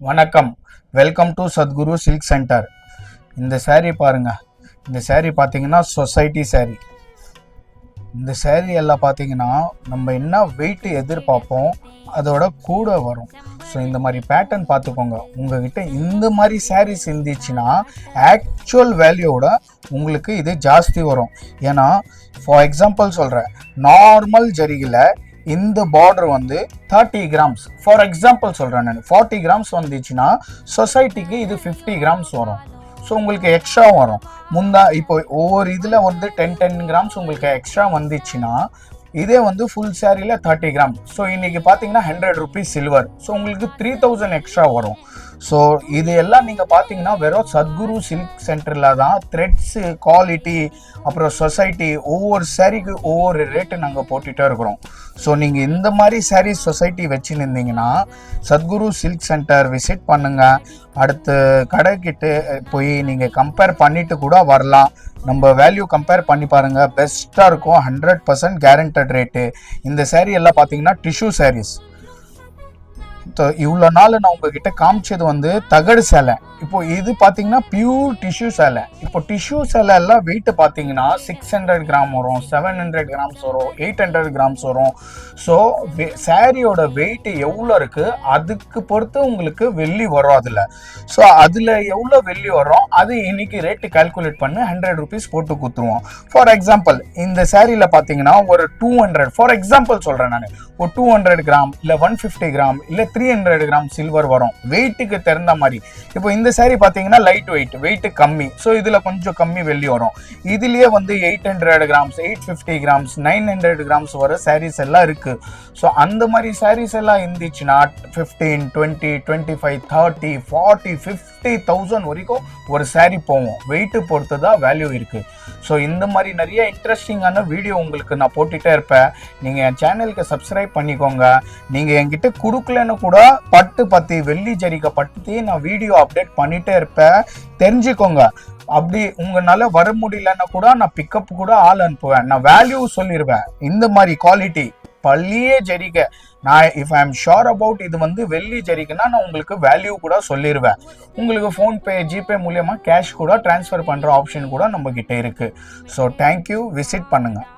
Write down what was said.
வணக்கம். Welcome to Sathguru silk centre. இந்த saree பாருங்க. இந்த saree பார்த்தீங்கன்னா சொசைட்டி saree. இந்த saree எல்லாம் பார்த்தீங்கன்னா நம்ம என்ன வெயிட் எதிர்பார்ப்போம் அதோட கூட வரும். ஸோ இந்த மாதிரி பேட்டர்ன் பார்த்துக்கோங்க. உங்ககிட்ட இந்த மாதிரி sarees இருந்துச்சுன்னா ஆக்சுவல் வேல்யூவோட உங்களுக்கு இது ஜாஸ்தி வரும். ஏன்னா ஃபார் எக்ஸாம்பிள் சொல்கிறேன், நார்மல் ஜரிகில் இந்த பார்டர் வந்து 30 கிராம்ஸ் ஃபார் எக்ஸாம்பிள் சொல்கிறேன். நான் 40 கிராம்ஸ் வந்துச்சுன்னா சொசைட்டிக்கு இது 50 கிராம்ஸ் வரும். ஸோ உங்களுக்கு எக்ஸ்ட்ரா வரும். இப்போ ஒவ்வொரு இதில் வந்து 10 கிராம்ஸ் உங்களுக்கு எக்ஸ்ட்ரா வந்துச்சுன்னா இதே வந்து ஃபுல் சாரியில் 30 கிராம். ஸோ இன்றைக்கி பார்த்தீங்கன்னா 100 ருபீஸ் சில்வர். ஸோ உங்களுக்கு 3000 எக்ஸ்ட்ரா வரும். ஸோ இது எல்லாம் நீங்கள் பார்த்தீங்கன்னா வெறும் சத்குரு சில்க் சென்டரில் தான் த்ரெட்ஸு குவாலிட்டி அப்புறம் சொசைட்டி ஒவ்வொரு சாரிக்கு ஒவ்வொரு ரேட்டு நாங்கள் போட்டுகிட்டே இருக்கிறோம். ஸோ நீங்கள் இந்த மாதிரி சாரீ சொசைட்டி வச்சுருந்தீங்கன்னா சத்குரு சில்க் சென்டர் விசிட் பண்ணுங்கள். அடுத்து கடைக்கிட்ட போய் நீங்கள் கம்பேர் பண்ணிவிட்டு கூட வரலாம். நம்ம வேல்யூ கம்பேர் பண்ணி பாருங்கள், பெஸ்ட்டாக இருக்கும். 100% கேரண்டட் ரேட்டு. இந்த சாரீ எல்லாம் பார்த்தீங்கன்னா டிஷ்யூ சாரீஸ். இவ்வளோ நாள் நான் உங்ககிட்ட காமிச்சது வந்து தகடு சேலை. இப்போ இது பார்த்தீங்கன்னா பியூர் டிஷ்யூ சேலை. இப்போ டிஷ்யூ சேலை எல்லாம் வெயிட் பார்த்தீங்கன்னா 600 கிராம் வரும், 700 கிராம்ஸ் வரும், 800 கிராம்ஸ் வரும். ஸோ சாரியோட வெயிட் எவ்வளோ இருக்குது அதுக்கு பொறுத்து உங்களுக்கு வெள்ளி வரும் அதில். ஸோ அதில் எவ்வளோ வெள்ளி வரும் அது இன்னைக்கு ரேட்டு கால்குலேட் பண்ணி 100 ருபீஸ் போட்டு கொடுத்துருவோம். ஃபார் எக்ஸாம்பிள் இந்த சாரியில் பார்த்தீங்கன்னா ஒரு 200 ஃபார் எக்ஸாம்பிள் சொல்கிறேன் நான், ஒரு 200 கிராம் இல்லை 150 கிராம் இல்லை 300 கிராம் சில்வர் வரும் வெயிட்டுக்கு தகுந்த மாதிரி. இப்போ இந்த சாரி பார்த்தீங்கன்னா லைட் வெயிட் கம்மி. ஸோ இதில் கொஞ்சம் கம்மி வெள்ளி வரும். இதுலேயே வந்து 800 கிராம்ஸ் 850 கிராம்ஸ் 900 கிராம்ஸ் வர சாரீஸ் எல்லாம் இருக்குது. ஸோ அந்த மாதிரி சாரீஸ் எல்லாம் இருந்துச்சுன்னா 15, 20, 25, 30, 40, 50,000 வரைக்கும் ஒரு சாரீ போவோம். வெயிட்டு பொறுத்து தான் வேல்யூ இருக்குது. ஸோ இந்த மாதிரி நிறைய இன்ட்ரெஸ்டிங்கான வீடியோ உங்களுக்கு நான் போட்டுகிட்டே இருப்பேன். நீங்கள் என் சேனலுக்கு சப்ஸ்கிரைப் பண்ணிக்கோங்க. நீங்கள் என்கிட்ட கொடுக்கலன்னு கூட பட்டு பற்றி வெள்ளி ஜரிகை பற்றி நான் வீடியோ அப்டேட் பண்ணிகிட்டே இருப்பேன், தெரிஞ்சுக்கோங்க. அப்படி உங்களால வர முடியலன்னா கூட நான் பிக்கப் கூட ஆள் அனுப்புவேன். நான் வேல்யூ சொல்லிடுவேன். இந்த மாதிரி குவாலிட்டி பள்ளியே ஜரிகை நான் if I am sure about இது வந்து வெள்ளி ஜரிகைன்னா நான் உங்களுக்கு வேல்யூ கூட சொல்லிடுவேன். உங்களுக்கு ஃபோன்பே ஜிபே மூலியமாக கேஷ் கூட ட்ரான்ஸ்ஃபர் பண்ணுற ஆப்ஷன் கூட நம்ம கிட்ட இருக்குது. ஸோ தேங்க்யூ, விசிட் பண்ணுங்கள்.